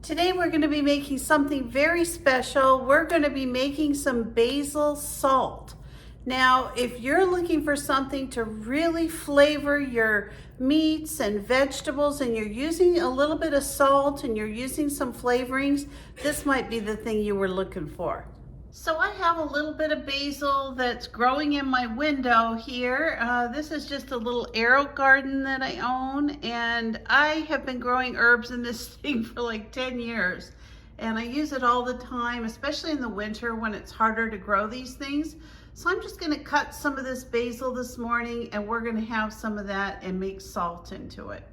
Today we're going to be making something very special. We're going to be making some basil salt. Now, if you're looking for something to really flavor your meats and vegetables and you're using a little bit of salt and you're using some flavorings, this might be the thing you were looking for. So I have a little bit of basil that's growing in my window here. This is just a little arrow garden that I own, and I have been growing herbs in this thing for like 10 years. And I use it all the time, especially in the winter when it's harder to grow these things. So I'm just gonna cut some of this basil this morning, and we're gonna have some of that and make salt into it.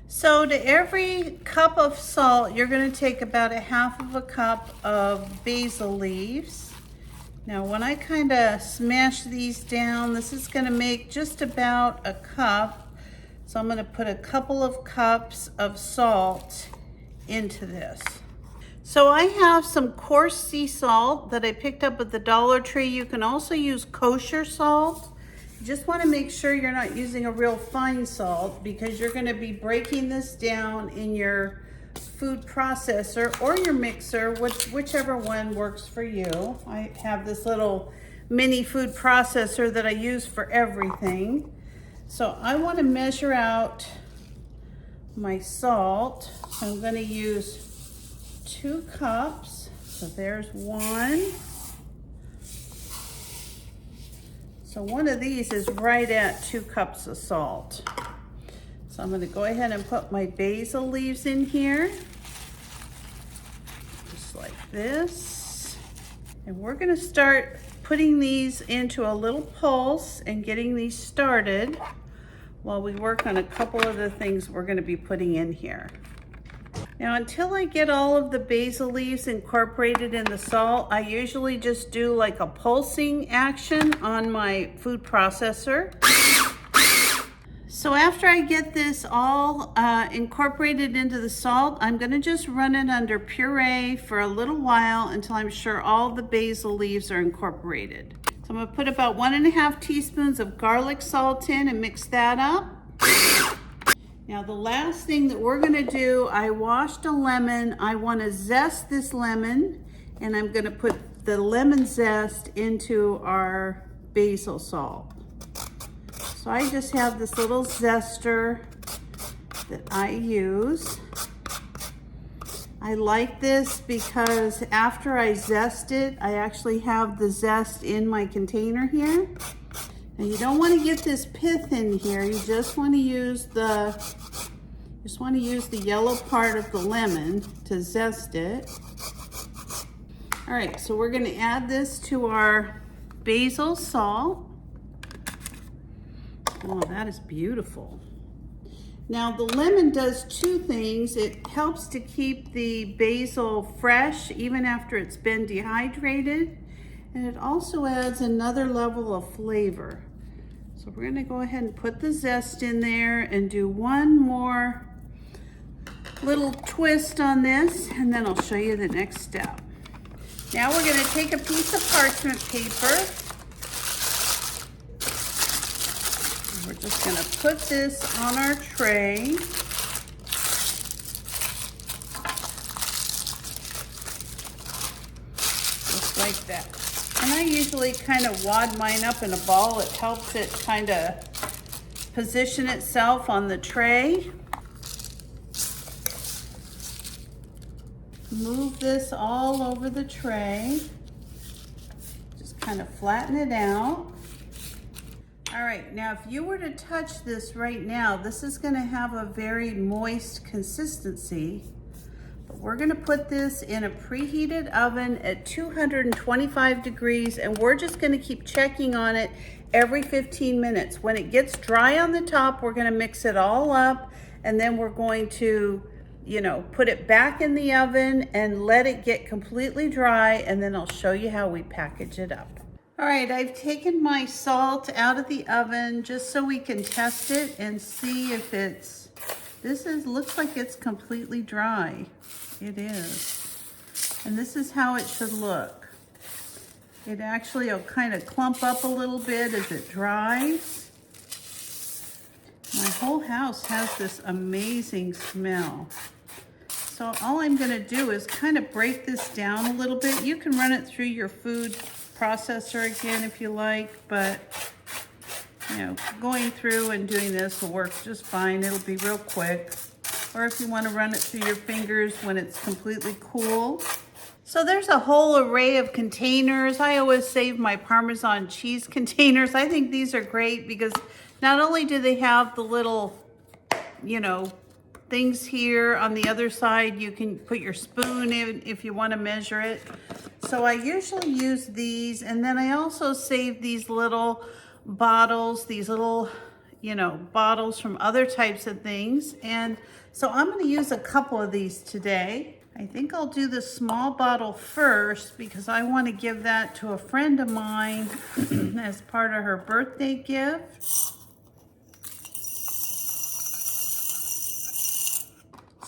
So to every cup of salt, you're gonna take about 1/2 cup of basil leaves. Now when I kind of smash these down, this is going to make just about a cup. So I'm going to put a couple of cups of salt into this. So I have some coarse sea salt that I picked up at the Dollar Tree. You can also use kosher salt. You just want to make sure you're not using a real fine salt because you're going to be breaking this down in your food processor or your mixer, whichever one works for you. I have this little mini food processor that I use for everything. So I want to measure out my salt. So I'm going to use 2 cups. So there's 1. So one of these is right at 2 cups of salt. So I'm going to go ahead and put my basil leaves in here, just like this. And we're going to start putting these into a little pulse and getting these started while we work on a couple of the things we're going to be putting in here. Now, until I get all of the basil leaves incorporated in the salt, I usually just do like a pulsing action on my food processor. So after I get this all incorporated into the salt, I'm going to just run it under puree for a little while until I'm sure all the basil leaves are incorporated. So I'm going to put about 1.5 teaspoons of garlic salt in and mix that up. Now the last thing that we're going to do, I washed a lemon. I want to zest this lemon, and I'm going to put the lemon zest into our basil salt. So I just have this little zester that I use. I like this because after I zest it, I actually have the zest in my container here. Now you don't want to get this pith in here. You just want to use the yellow part of the lemon to zest it. All right, so we're going to add this to our basil salt. Oh, that is beautiful. Now the lemon does 2 things. It helps to keep the basil fresh even after it's been dehydrated, and it also adds another level of flavor. So we're going to go ahead and put the zest in there and do one more little twist on this, and then I'll show you the next step. Now we're going to take a piece of parchment paper. We're just going to put this on our tray. Just like that. And I usually kind of wad mine up in a ball. It helps it kind of position itself on the tray. Move this all over the tray. Just kind of flatten it out. All right, now if you were to touch this right now, this is going to have a very moist consistency. But we're going to put this in a preheated oven at 225 degrees, and we're just going to keep checking on it every 15 minutes. When it gets dry on the top, we're going to mix it all up, and then we're going to, put it back in the oven and let it get completely dry, and then I'll show you how we package it up. All right, I've taken my salt out of the oven just so we can test it and see if looks like it's completely dry. It is. And this is how it should look. It actually will kind of clump up a little bit as it dries. My whole house has this amazing smell. So all I'm gonna do is kind of break this down a little bit. You can run it through your food processor again if you like, but you know, going through and doing this will work just fine. It'll be real quick. Or if you want to run it through your fingers when it's completely cool. So there's a whole array of containers. I always save my Parmesan cheese containers. I think these are great because not only do they have the little, you know, things here on the other side, you can put your spoon in if you want to measure it. So I usually use these, and then I also save these little bottles, these little, you know, bottles from other types of things. And so I'm going to use a couple of these today. I think I'll do the small bottle first because I want to give that to a friend of mine as part of her birthday gift.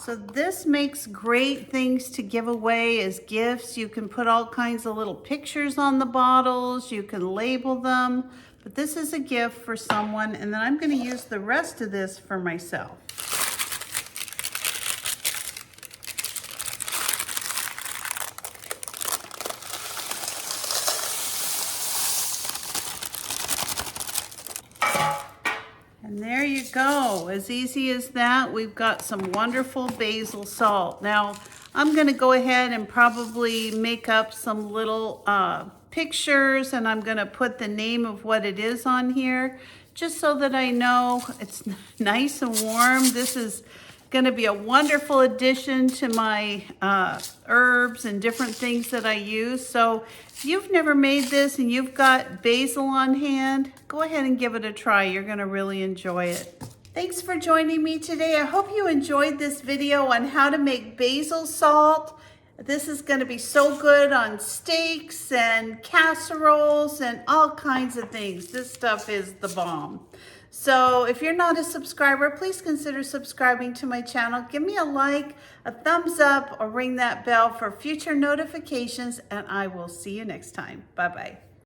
So this makes great things to give away as gifts. You can put all kinds of little pictures on the bottles. You can label them. But this is a gift for someone, and then I'm going to use the rest of this for myself. And there you go. As easy as that, we've got some wonderful basil salt. Now, I'm going to go ahead and probably make up some little pictures, and I'm going to put the name of what it is on here just so that I know it's nice and warm. This is going to be a wonderful addition to my herbs and different things that I use. So if you've never made this and you've got basil on hand, go ahead and give it a try. You're going to really enjoy it. Thanks for joining me today. I hope you enjoyed this video on how to make basil salt. This is going to be so good on steaks and casseroles and all kinds of things. This stuff is the bomb. So if you're not a subscriber, please consider subscribing to my channel. Give me a like, a thumbs up, or ring that bell for future notifications, and I will see you next time. Bye-bye.